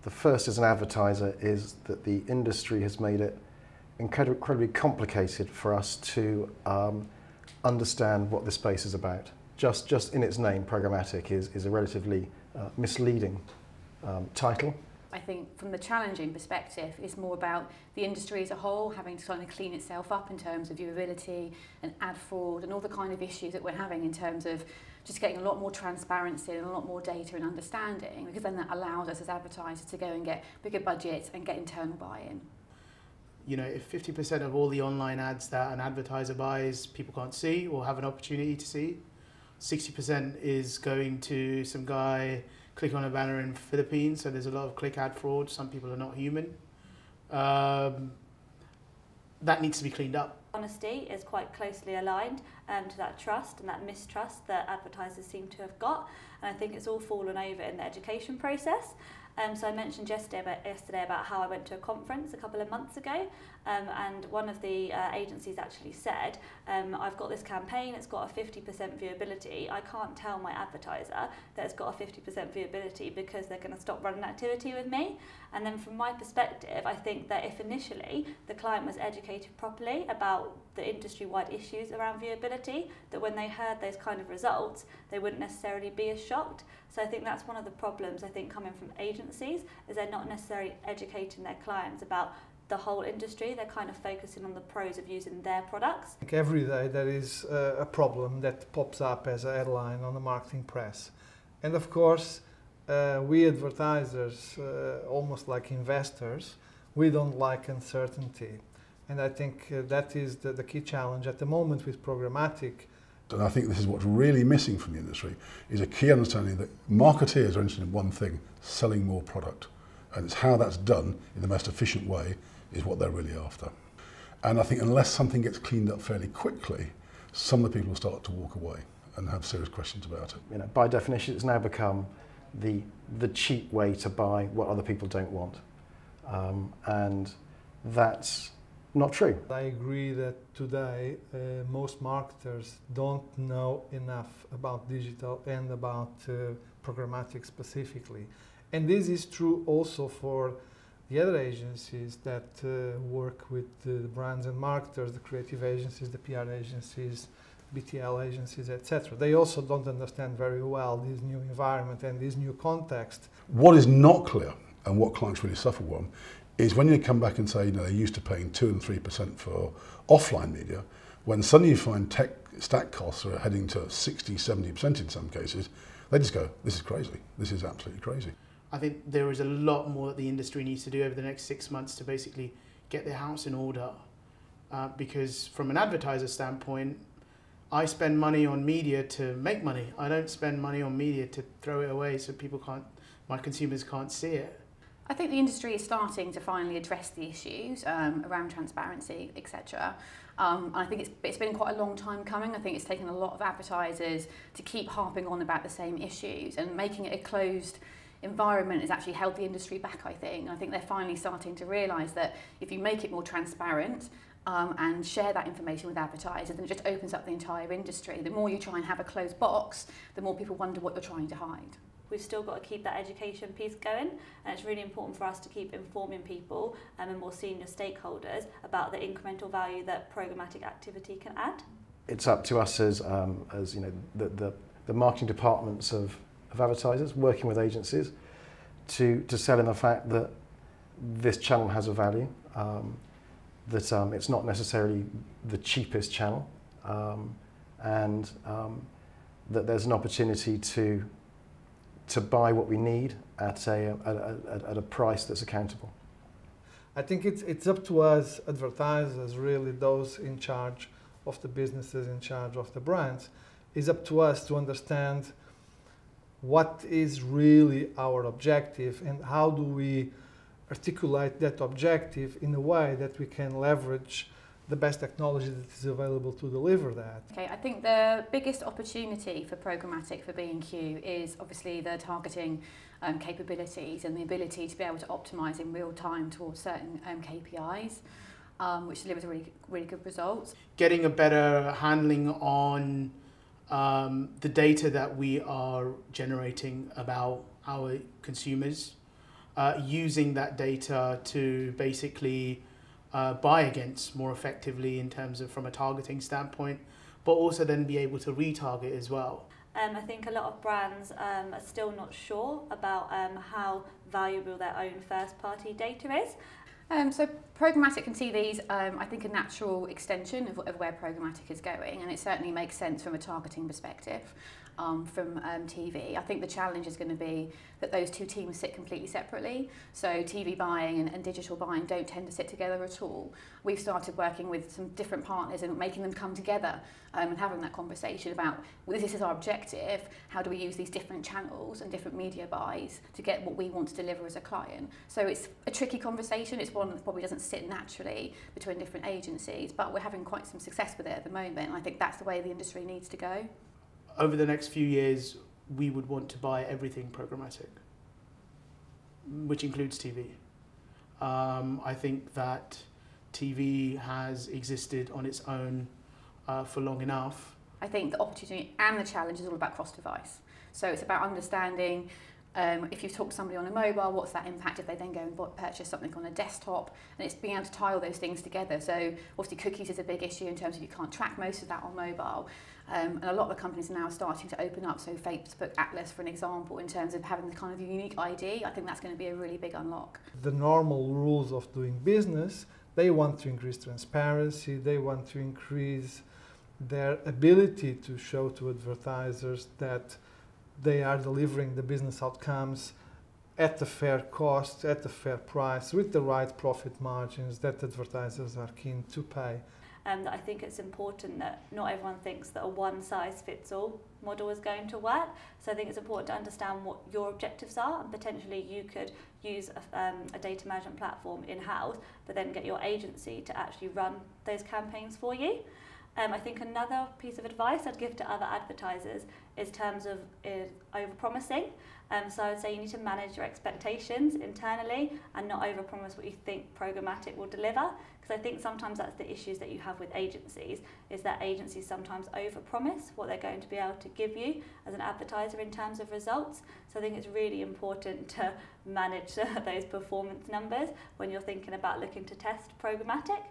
The first as an advertiser is that the industry has made it incredibly complicated for us to understand what this space is about. Just in its name, programmatic is a relatively misleading title. I think from the challenging perspective, it's more about the industry as a whole having to kind of clean itself up in terms of viewability and ad fraud and all the kind of issues that we're having in terms of just getting a lot more transparency and a lot more data and understanding, because then that allows us as advertisers to go and get bigger budgets and get internal buy-in. You know, if 50% of all the online ads that an advertiser buys people can't see or have an opportunity to see, 60% is going to some guy click on a banner in the Philippines, so there's a lot of click ad fraud. Some people are not human. That needs to be cleaned up. Honesty is quite closely aligned to that trust and that mistrust that advertisers seem to have got, and I think it's all fallen over in the education process. So I mentioned yesterday about how I went to a conference a couple of months ago, and one of the agencies actually said, I've got this campaign, it's got a 50% viewability. I can't tell my advertiser that it's got a 50% viewability because they're going to stop running activity with me. And then from my perspective, I think that if initially the client was educated properly about the industry-wide issues around viewability, that when they heard those kind of results, they wouldn't necessarily be as shocked. So I think that's one of the problems, I think, coming from agencies, is they're not necessarily educating their clients about the whole industry. They're kind of focusing on the pros of using their products. Every day there is a problem that pops up as a headline on the marketing press. And of course, we advertisers, almost like investors, we don't like uncertainty. And I think that is the key challenge at the moment with programmatic. And I think this is what's really missing from the industry, is a key understanding that marketeers are interested in one thing: selling more product. And it's how that's done in the most efficient way is what they're really after. And I think unless something gets cleaned up fairly quickly, some of the people will start to walk away and have serious questions about it. You know, by definition, it's now become the cheap way to buy what other people don't want. And that's not true. I agree that today most marketers don't know enough about digital and about programmatic specifically. And this is true also for the other agencies that work with the brands and marketers, the creative agencies, the PR agencies, BTL agencies, etc. They also don't understand very well this new environment and this new context. What is not clear, and what clients really suffer from, is when you come back and say, you know, they're used to paying 2 and 3% for offline media, when suddenly you find tech stack costs are heading to 60, 70% in some cases, they just go, this is crazy. This is absolutely crazy. I think there is a lot more that the industry needs to do over the next 6 months to basically get their house in order. Because from an advertiser standpoint, I spend money on media to make money. I don't spend money on media to throw it away so people can't, my consumers can't see it. I think the industry is starting to finally address the issues around transparency, etc. I think it's been quite a long time coming. I think it's taken a lot of advertisers to keep harping on about the same issues, and making it a closed environment has actually held the industry back, I think. I think they're finally starting to realise that if you make it more transparent and share that information with advertisers, then it just opens up the entire industry. The more you try and have a closed box, the more people wonder what you're trying to hide. We've still got to keep that education piece going, and it's really important for us to keep informing people and more senior stakeholders about the incremental value that programmatic activity can add. It's up to us as you know, the marketing departments of advertisers working with agencies to sell in the fact that this channel has a value, that it's not necessarily the cheapest channel, and that there's an opportunity to buy what we need at a price that's accountable. I think it's up to us advertisers, really those in charge of the businesses, in charge of the brands, it's up to us to understand what is really our objective and how do we articulate that objective in a way that we can leverage the best technology that is available to deliver that. Okay, I think the biggest opportunity for programmatic for B&Q is obviously the targeting capabilities and the ability to be able to optimise in real time towards certain KPIs, which delivers really good results. Getting a better handling on the data that we are generating about our consumers, using that data to basically buy against more effectively in terms of from a targeting standpoint, but also then be able to retarget as well. I think a lot of brands are still not sure about how valuable their own first-party data is. So programmatic and TV is, I think, a natural extension of where programmatic is going, and it certainly makes sense from a targeting perspective from TV. I think the challenge is going to be that those two teams sit completely separately. So TV buying and digital buying don't tend to sit together at all. We've started working with some different partners and making them come together and having that conversation about, well, this is our objective, how do we use these different channels and different media buys to get what we want to deliver as a client. So it's a tricky conversation. It's one that probably doesn't sit naturally between different agencies, but we're having quite some success with it at the moment, and I think that's the way the industry needs to go. Over the next few years, we would want to buy everything programmatic, which includes TV. I think that TV has existed on its own for long enough. I think the opportunity and the challenge is all about cross-device. So it's about understanding if you talk to somebody on a mobile, what's that impact if they then go and purchase something on a desktop, and it's being able to tie all those things together. So obviously cookies is a big issue in terms of you can't track most of that on mobile. And a lot of the companies are now starting to open up, so Facebook Atlas, for an example, in terms of having the kind of unique ID. I think that's going to be a really big unlock. The normal rules of doing business, they want to increase transparency, they want to increase their ability to show to advertisers that they are delivering the business outcomes at the fair cost, at the fair price, with the right profit margins that advertisers are keen to pay. That I think it's important that not everyone thinks that a one-size-fits-all model is going to work. So I think it's important to understand what your objectives are, and potentially you could use a data management platform in-house, but then get your agency to actually run those campaigns for you. I think another piece of advice I'd give to other advertisers is terms of over-promising. So I would say you need to manage your expectations internally and not over-promise what you think programmatic will deliver. Because I think sometimes that's the issues that you have with agencies, is that agencies sometimes over-promise what they're going to be able to give you as an advertiser in terms of results. So I think it's really important to manage those performance numbers when you're thinking about looking to test programmatic.